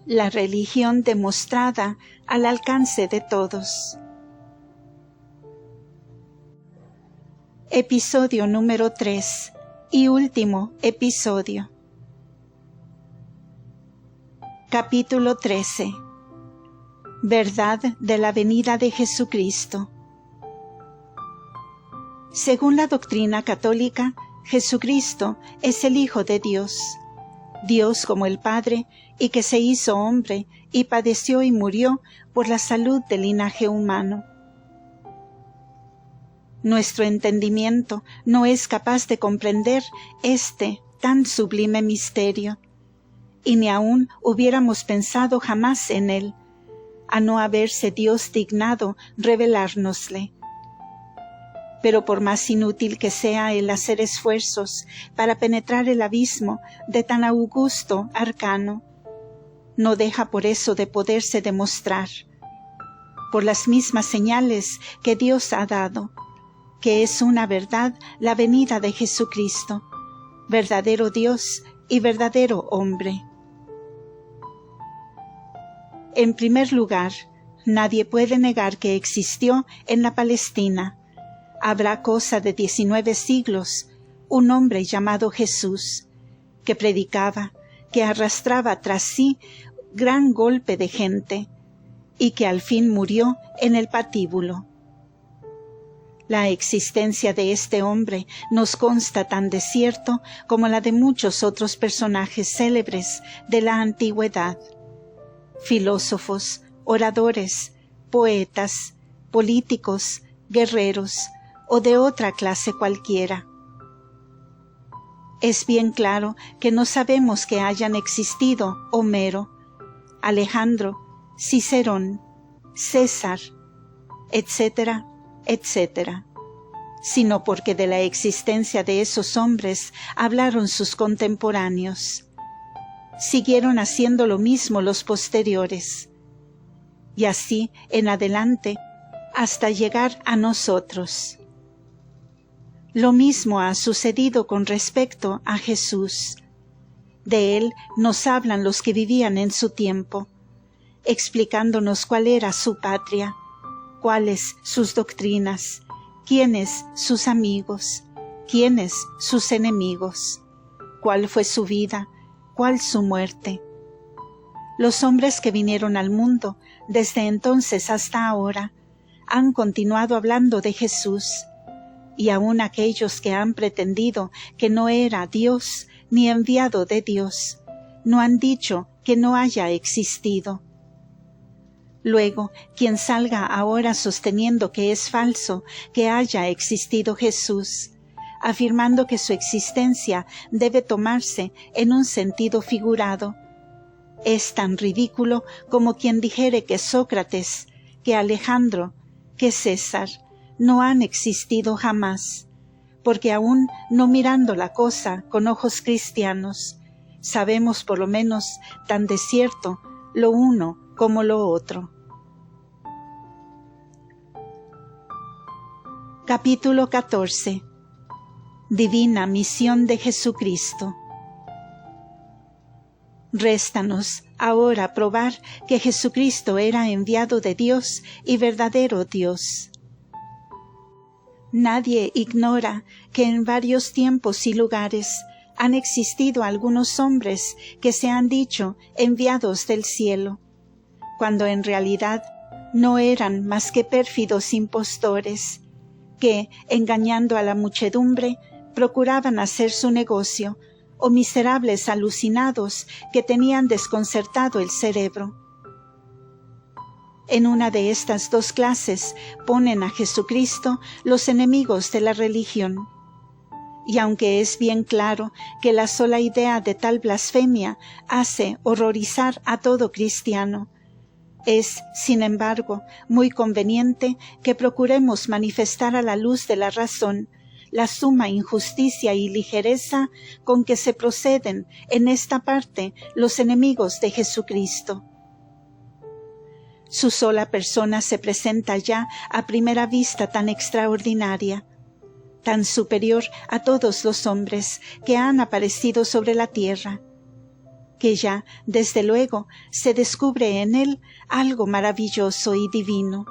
La religión demostrada al alcance de todos. Episodio número 3 y último episodio. Capítulo 13. Verdad de la venida de Jesucristo. Según la doctrina católica, Jesucristo es el Hijo de Dios, Dios como el Padre, y que se hizo hombre y padeció y murió por la salud del linaje humano. Nuestro entendimiento no es capaz de comprender este tan sublime misterio, y ni aun hubiéramos pensado jamás en él, a no haberse Dios dignado revelárnosle. Pero por más inútil que sea el hacer esfuerzos para penetrar el abismo de tan augusto arcano, no deja por eso de poderse demostrar, por las mismas señales que Dios ha dado, que es una verdad la venida de Jesucristo, verdadero Dios y verdadero hombre. En primer lugar, nadie puede negar que existió en la Palestina, habrá cosa de 19 siglos, un hombre llamado Jesús, que predicaba, que arrastraba tras sí gran golpe de gente, y que al fin murió en el patíbulo. La existencia de este hombre nos consta tan de cierto como la de muchos otros personajes célebres de la antigüedad, filósofos, oradores, poetas, políticos, guerreros, o de otra clase cualquiera. Es bien claro que no sabemos que hayan existido Homero, Alejandro, Cicerón, César, etcétera, etcétera, sino porque de la existencia de esos hombres hablaron sus contemporáneos. Siguieron haciendo lo mismo los posteriores, y así en adelante hasta llegar a nosotros. Lo mismo ha sucedido con respecto a Jesús. De él nos hablan los que vivían en su tiempo, explicándonos cuál era su patria, cuáles sus doctrinas, quiénes sus amigos, quiénes sus enemigos, cuál fue su vida, cuál su muerte. Los hombres que vinieron al mundo desde entonces hasta ahora han continuado hablando de Jesús, y aun aquellos que han pretendido que no era Dios ni enviado de Dios, no han dicho que no haya existido. Luego, quien salga ahora sosteniendo que es falso que haya existido Jesús, afirmando que su existencia debe tomarse en un sentido figurado, es tan ridículo como quien dijere que Sócrates, que Alejandro, que César no han existido jamás, porque aún no mirando la cosa con ojos cristianos, sabemos por lo menos tan de cierto lo uno como lo otro. Capítulo 14. Divina misión de Jesucristo. Réstanos ahora probar que Jesucristo era enviado de Dios y verdadero Dios. Nadie ignora que en varios tiempos y lugares han existido algunos hombres que se han dicho enviados del cielo, cuando en realidad no eran más que pérfidos impostores, que, engañando a la muchedumbre, procuraban hacer su negocio, o miserables alucinados que tenían desconcertado el cerebro. En una de estas dos clases ponen a Jesucristo los enemigos de la religión. Y aunque es bien claro que la sola idea de tal blasfemia hace horrorizar a todo cristiano, es, sin embargo, muy conveniente que procuremos manifestar a la luz de la razón la suma injusticia y ligereza con que se proceden en esta parte los enemigos de Jesucristo. Su sola persona se presenta ya a primera vista tan extraordinaria, tan superior a todos los hombres que han aparecido sobre la tierra, que ya, desde luego, se descubre en él algo maravilloso y divino.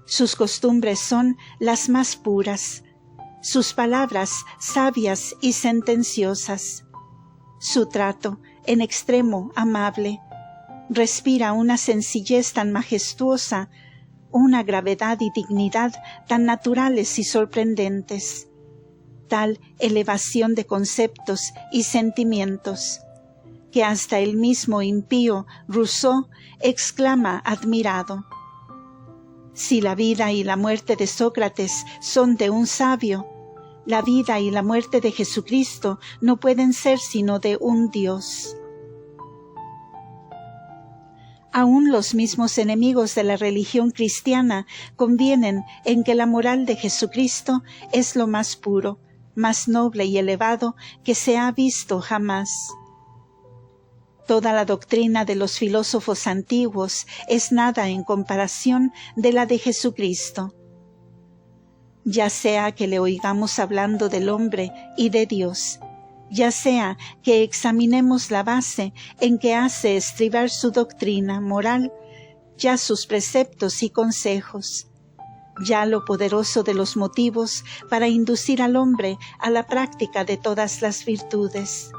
Sus costumbres son las más puras, sus palabras sabias y sentenciosas, su trato en extremo amable, respira una sencillez tan majestuosa, una gravedad y dignidad tan naturales y sorprendentes, tal elevación de conceptos y sentimientos, que hasta el mismo impío Rousseau exclama admirado: si la vida y la muerte de Sócrates son de un sabio, la vida y la muerte de Jesucristo no pueden ser sino de un Dios. Aún los mismos enemigos de la religión cristiana convienen en que la moral de Jesucristo es lo más puro, más noble y elevado que se ha visto jamás. Toda la doctrina de los filósofos antiguos es nada en comparación de la de Jesucristo. Ya sea que le oigamos hablando del hombre y de Dios, ya sea que examinemos la base en que hace estribar su doctrina moral, ya sus preceptos y consejos, ya lo poderoso de los motivos para inducir al hombre a la práctica de todas las virtudes.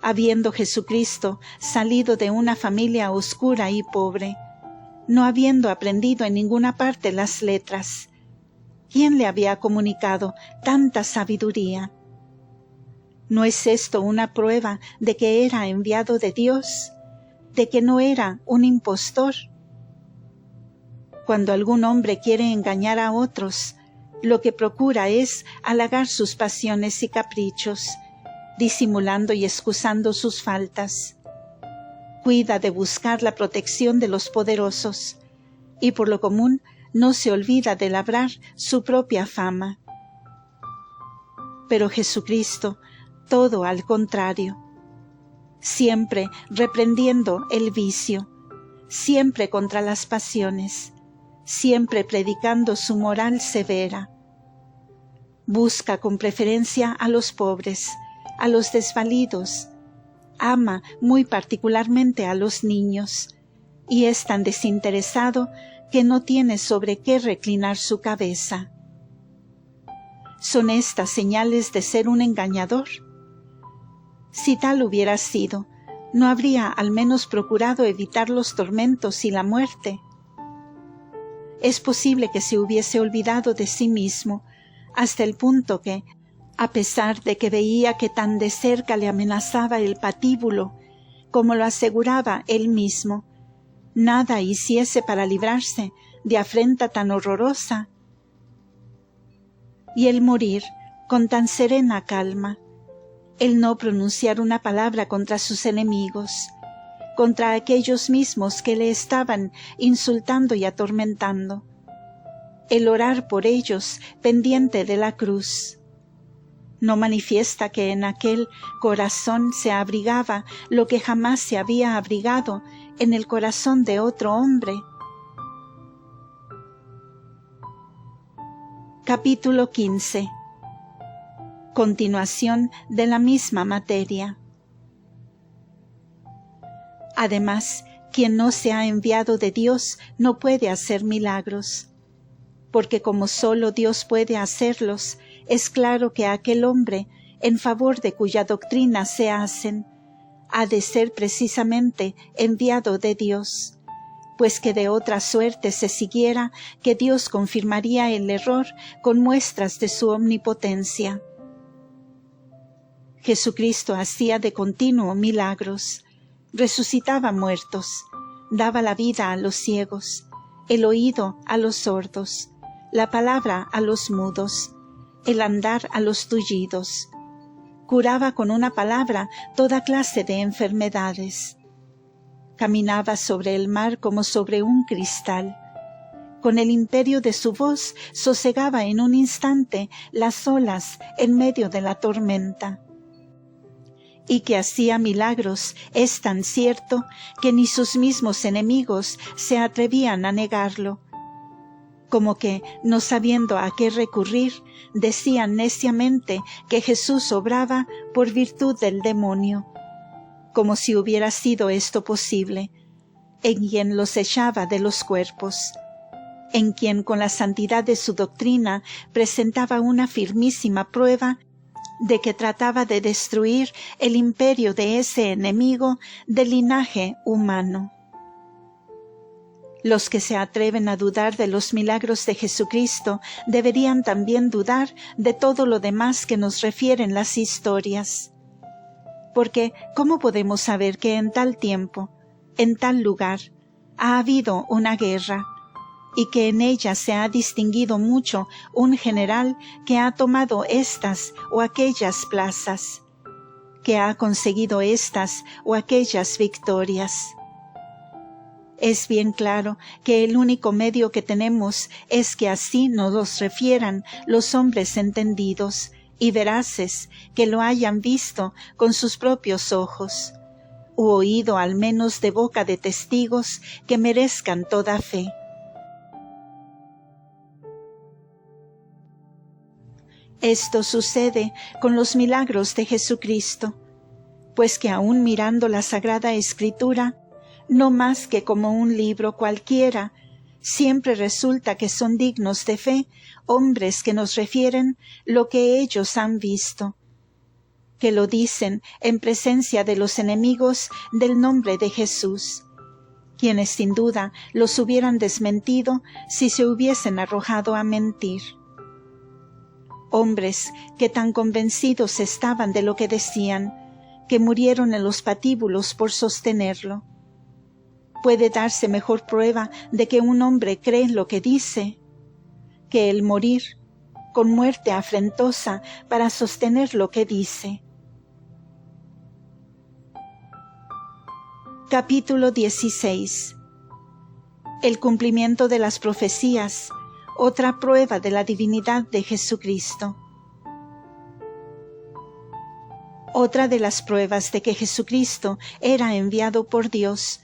Habiendo Jesucristo salido de una familia oscura y pobre, no habiendo aprendido en ninguna parte las letras, ¿quién le había comunicado tanta sabiduría? ¿No es esto una prueba de que era enviado de Dios, de que no era un impostor? Cuando algún hombre quiere engañar a otros, lo que procura es halagar sus pasiones y caprichos, disimulando y excusando sus faltas. Cuida de buscar la protección de los poderosos, y por lo común no se olvida de labrar su propia fama. Pero Jesucristo, todo al contrario, siempre reprendiendo el vicio, siempre contra las pasiones, siempre predicando su moral severa. Busca con preferencia a los pobres, a los desvalidos, ama muy particularmente a los niños, y es tan desinteresado que no tiene sobre qué reclinar su cabeza. ¿Son estas señales de ser un engañador? Si tal hubiera sido, ¿no habría al menos procurado evitar los tormentos y la muerte? Es posible que se hubiese olvidado de sí mismo, hasta el punto que, a pesar de que veía que tan de cerca le amenazaba el patíbulo, como lo aseguraba él mismo, nada hiciese para librarse de afrenta tan horrorosa, y el morir con tan serena calma, el no pronunciar una palabra contra sus enemigos, contra aquellos mismos que le estaban insultando y atormentando, el orar por ellos pendiente de la cruz. ¿No manifiesta que en aquel corazón se abrigaba lo que jamás se había abrigado en el corazón de otro hombre? Capítulo 15. Continuación de la misma materia. Además, quien no se ha enviado de Dios no puede hacer milagros, porque como sólo Dios puede hacerlos, es claro que aquel hombre, en favor de cuya doctrina se hacen, ha de ser precisamente enviado de Dios, pues que de otra suerte se siguiera que Dios confirmaría el error con muestras de su omnipotencia. Jesucristo hacía de continuo milagros, resucitaba muertos, daba la vida a los ciegos, el oído a los sordos, la palabra a los mudos, el andar a los tullidos, curaba con una palabra toda clase de enfermedades, caminaba sobre el mar como sobre un cristal, con el imperio de su voz sosegaba en un instante las olas en medio de la tormenta. Y que hacía milagros es tan cierto que ni sus mismos enemigos se atrevían a negarlo, como que, no sabiendo a qué recurrir, decían neciamente que Jesús obraba por virtud del demonio, como si hubiera sido esto posible, en quien los echaba de los cuerpos, en quien con la santidad de su doctrina presentaba una firmísima prueba de que trataba de destruir el imperio de ese enemigo del linaje humano. Los que se atreven a dudar de los milagros de Jesucristo deberían también dudar de todo lo demás que nos refieren las historias. Porque, ¿cómo podemos saber que en tal tiempo, en tal lugar, ha habido una guerra, y que en ella se ha distinguido mucho un general que ha tomado estas o aquellas plazas, que ha conseguido estas o aquellas victorias? Es bien claro que el único medio que tenemos es que así nos los refieran los hombres entendidos y veraces que lo hayan visto con sus propios ojos, u oído al menos de boca de testigos que merezcan toda fe. Esto sucede con los milagros de Jesucristo, pues que aún mirando la Sagrada Escritura, no más que como un libro cualquiera, siempre resulta que son dignos de fe hombres que nos refieren lo que ellos han visto, que lo dicen en presencia de los enemigos del nombre de Jesús, quienes sin duda los hubieran desmentido si se hubiesen arrojado a mentir. Hombres que tan convencidos estaban de lo que decían, que murieron en los patíbulos por sostenerlo. ¿Puede darse mejor prueba de que un hombre cree lo que dice que el morir con muerte afrentosa para sostener lo que dice? Capítulo 16. El cumplimiento de las profecías, otra prueba de la divinidad de Jesucristo. Otra de las pruebas de que Jesucristo era enviado por Dios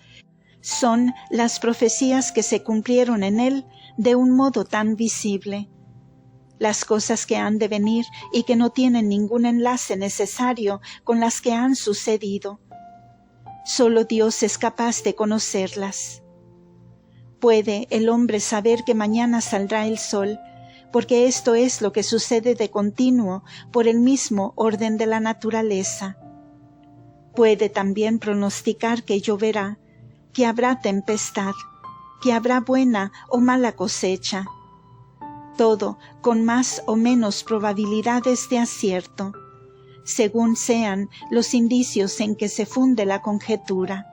son las profecías que se cumplieron en él de un modo tan visible. Las cosas que han de venir y que no tienen ningún enlace necesario con las que han sucedido. Solo Dios es capaz de conocerlas. ¿Puede el hombre saber que mañana saldrá el sol, porque esto es lo que sucede de continuo por el mismo orden de la naturaleza? ¿Puede también pronosticar que lloverá, que habrá tempestad, que habrá buena o mala cosecha? Todo con más o menos probabilidades de acierto, según sean los indicios en que se funde la conjetura.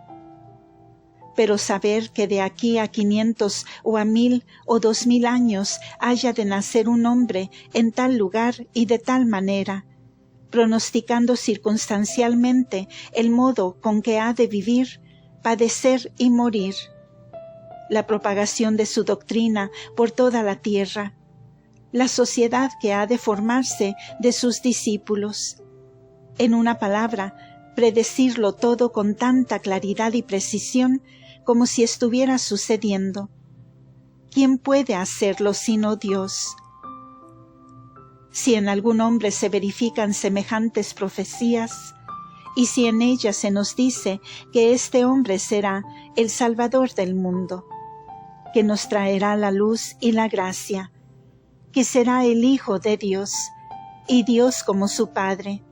Pero saber que de aquí a 500 o a 1000 o 2000 años haya de nacer un hombre en tal lugar y de tal manera, pronosticando circunstancialmente el modo con que ha de vivir, padecer y morir, la propagación de su doctrina por toda la tierra, la sociedad que ha de formarse de sus discípulos. En una palabra, predecirlo todo con tanta claridad y precisión como si estuviera sucediendo. ¿Quién puede hacerlo sino Dios? Si en algún hombre se verifican semejantes profecías, y si en ellas se nos dice que este hombre será el Salvador del mundo, que nos traerá la luz y la gracia, que será el Hijo de Dios, y Dios como su Padre.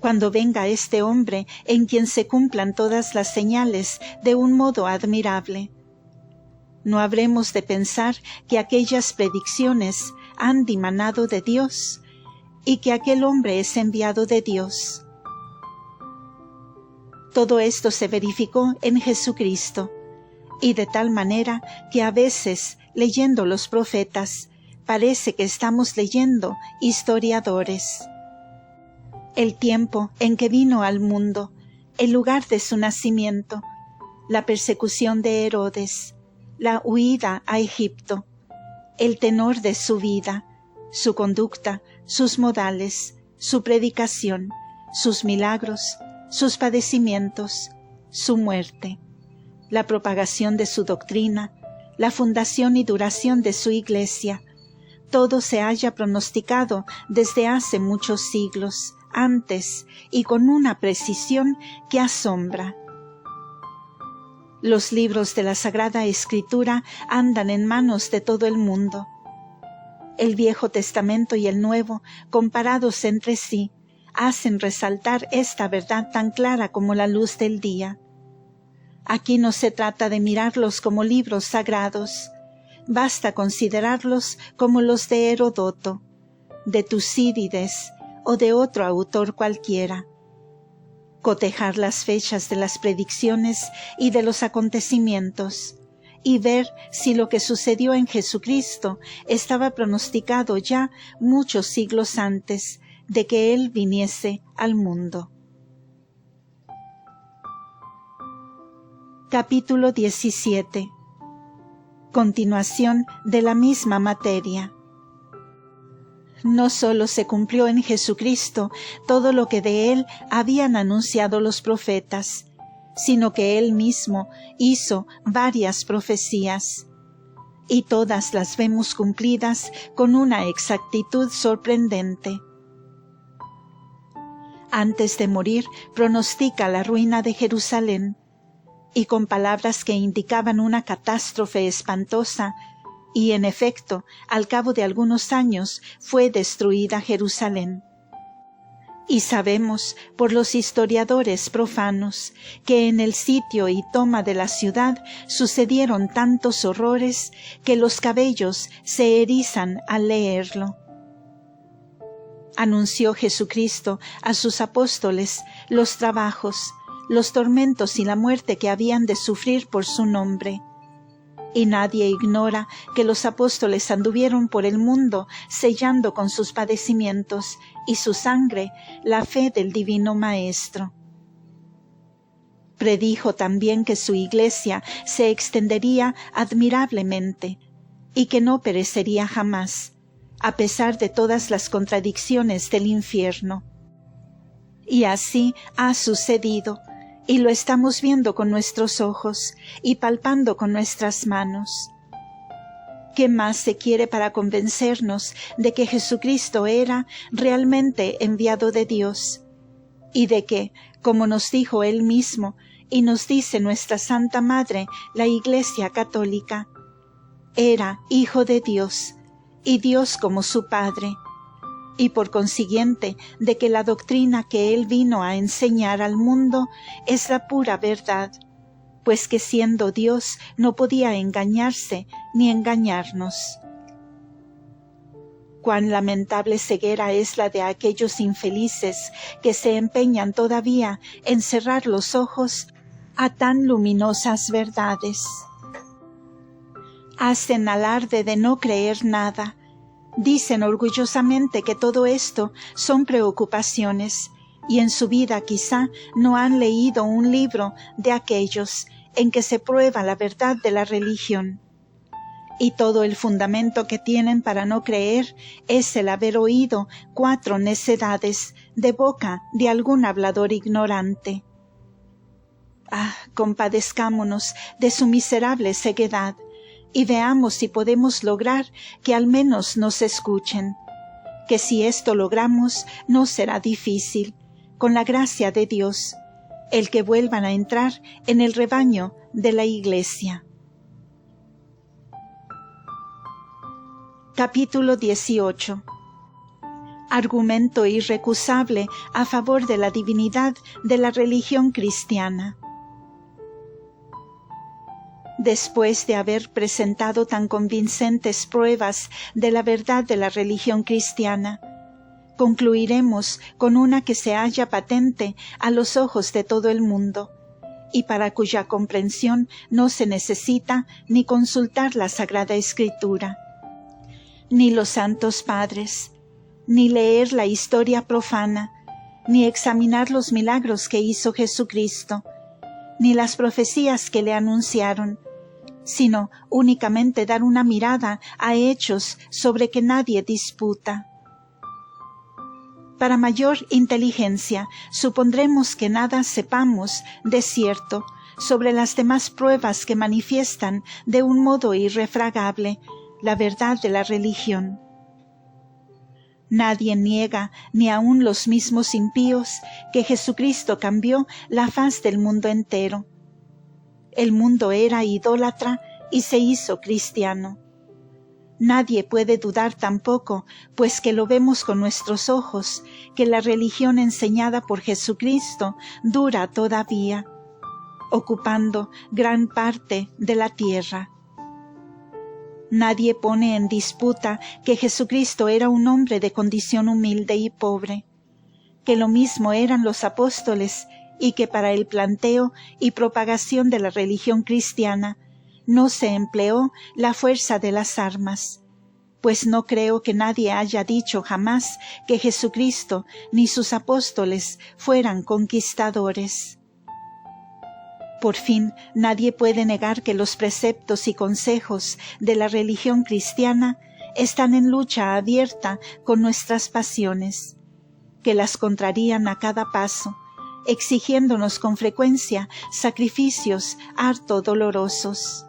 Cuando venga este hombre en quien se cumplan todas las señales de un modo admirable, no habremos de pensar que aquellas predicciones han dimanado de Dios y que aquel hombre es enviado de Dios. Todo esto se verificó en Jesucristo, y de tal manera que a veces, leyendo los profetas, parece que estamos leyendo historiadores. El tiempo en que vino al mundo, el lugar de su nacimiento, la persecución de Herodes, la huida a Egipto, el tenor de su vida, su conducta, sus modales, su predicación, sus milagros, sus padecimientos, su muerte, la propagación de su doctrina, la fundación y duración de su Iglesia. Todo se haya pronosticado desde hace muchos siglos, antes y con una precisión que asombra. Los libros de la Sagrada Escritura andan en manos de todo el mundo. El Viejo Testamento y el Nuevo, comparados entre sí, hacen resaltar esta verdad tan clara como la luz del día. Aquí no se trata de mirarlos como libros sagrados, basta considerarlos como los de Heródoto, de Tucídides o de otro autor cualquiera. Cotejar las fechas de las predicciones y de los acontecimientos, y ver si lo que sucedió en Jesucristo estaba pronosticado ya muchos siglos antes de que Él viniese al mundo. Capítulo 17. Continuación de la misma materia. No sólo se cumplió en Jesucristo todo lo que de Él habían anunciado los profetas, sino que Él mismo hizo varias profecías, y todas las vemos cumplidas con una exactitud sorprendente. Antes de morir, pronostica la ruina de Jerusalén, y con palabras que indicaban una catástrofe espantosa, y en efecto, al cabo de algunos años fue destruida Jerusalén. Y sabemos por los historiadores profanos que en el sitio y toma de la ciudad sucedieron tantos horrores que los cabellos se erizan al leerlo. Anunció Jesucristo a sus apóstoles los trabajos, los tormentos y la muerte que habían de sufrir por su nombre. Y nadie ignora que los apóstoles anduvieron por el mundo sellando con sus padecimientos y su sangre la fe del Divino Maestro. Predijo también que su Iglesia se extendería admirablemente y que no perecería jamás, a pesar de todas las contradicciones del infierno. Y así ha sucedido, y lo estamos viendo con nuestros ojos y palpando con nuestras manos. ¿Qué más se quiere para convencernos de que Jesucristo era realmente enviado de Dios? Y de que, como nos dijo Él mismo, y nos dice nuestra Santa Madre, la Iglesia Católica, era Hijo de Dios, y Dios como su Padre, y por consiguiente de que la doctrina que Él vino a enseñar al mundo es la pura verdad, pues que siendo Dios no podía engañarse ni engañarnos. Cuán lamentable ceguera es la de aquellos infelices que se empeñan todavía en cerrar los ojos a tan luminosas verdades. Hacen alarde de no creer nada. Dicen orgullosamente que todo esto son preocupaciones, y en su vida quizá no han leído un libro de aquellos en que se prueba la verdad de la religión. Y todo el fundamento que tienen para no creer es el haber oído 4 necedades de boca de algún hablador ignorante. Ah, compadezcámonos de su miserable ceguedad, y veamos si podemos lograr que al menos nos escuchen, que si esto logramos no será difícil, con la gracia de Dios, el que vuelvan a entrar en el rebaño de la Iglesia. Capítulo 18. Argumento irrecusable a favor de la divinidad de la religión cristiana. Después de haber presentado tan convincentes pruebas de la verdad de la religión cristiana, concluiremos con una que se halla patente a los ojos de todo el mundo, y para cuya comprensión no se necesita ni consultar la Sagrada Escritura, ni los santos padres, ni leer la historia profana, ni examinar los milagros que hizo Jesucristo, ni las profecías que le anunciaron, sino únicamente dar una mirada a hechos sobre que nadie disputa. Para mayor inteligencia, supondremos que nada sepamos de cierto sobre las demás pruebas que manifiestan de un modo irrefragable la verdad de la religión. Nadie niega, ni aun los mismos impíos, que Jesucristo cambió la faz del mundo entero. El mundo era idólatra y se hizo cristiano. Nadie puede dudar tampoco, pues que lo vemos con nuestros ojos, que la religión enseñada por Jesucristo dura todavía, ocupando gran parte de la tierra. Nadie pone en disputa que Jesucristo era un hombre de condición humilde y pobre, que lo mismo eran los apóstoles y que para el planteo y propagación de la religión cristiana no se empleó la fuerza de las armas, pues no creo que nadie haya dicho jamás que Jesucristo ni sus apóstoles fueran conquistadores. Por fin, nadie puede negar que los preceptos y consejos de la religión cristiana están en lucha abierta con nuestras pasiones, que las contrarían a cada paso, exigiéndonos con frecuencia sacrificios harto dolorosos.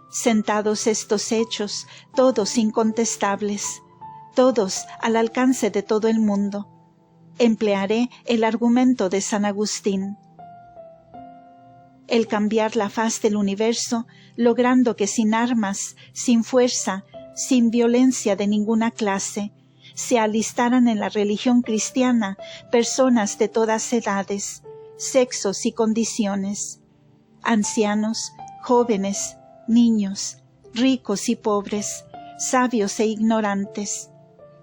Sentados estos hechos, todos incontestables, todos al alcance de todo el mundo, emplearé el argumento de San Agustín. El cambiar la faz del universo, logrando que sin armas, sin fuerza, sin violencia de ninguna clase, se alistaran en la religión cristiana personas de todas edades, sexos y condiciones, ancianos, jóvenes, niños, ricos y pobres, sabios e ignorantes,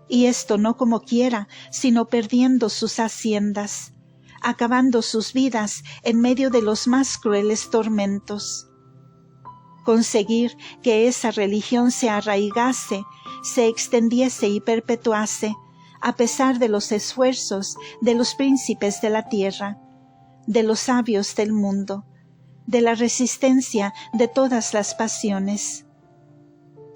y esto no como quiera, sino perdiendo sus haciendas, acabando sus vidas en medio de los más crueles tormentos. Conseguir que esa religión se arraigase, se extendiese y perpetuase, a pesar de los esfuerzos de los príncipes de la tierra, de los sabios del mundo, de la resistencia de todas las pasiones.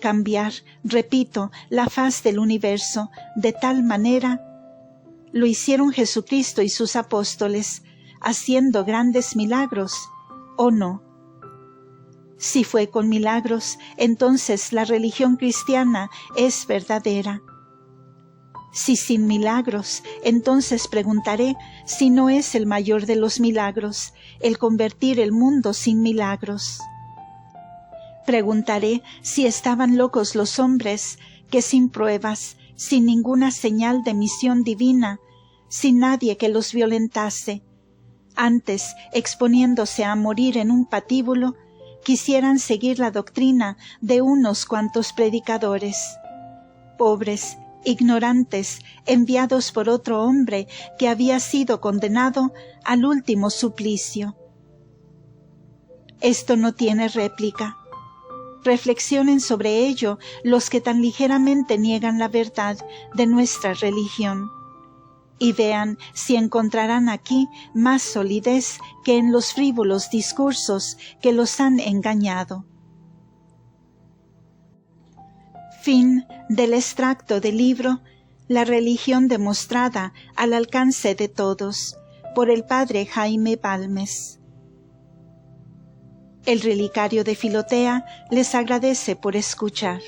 Cambiar, repito, la faz del universo de tal manera. Lo hicieron Jesucristo y sus apóstoles, haciendo grandes milagros, ¿o no? Si fue con milagros, entonces la religión cristiana es verdadera. Si sin milagros, entonces preguntaré si no es el mayor de los milagros el convertir el mundo sin milagros. Preguntaré si estaban locos los hombres que sin pruebas, sin ninguna señal de misión divina, sin nadie que los violentase, antes exponiéndose a morir en un patíbulo, quisieran seguir la doctrina de unos cuantos predicadores, pobres, ignorantes, enviados por otro hombre que había sido condenado al último suplicio. Esto no tiene réplica. Reflexionen sobre ello los que tan ligeramente niegan la verdad de nuestra religión, y vean si encontrarán aquí más solidez que en los frívolos discursos que los han engañado. Fin del extracto del libro La religión demostrada al alcance de todos, por el padre Jaime Balmes. El Relicario de Filotea les agradece por escuchar.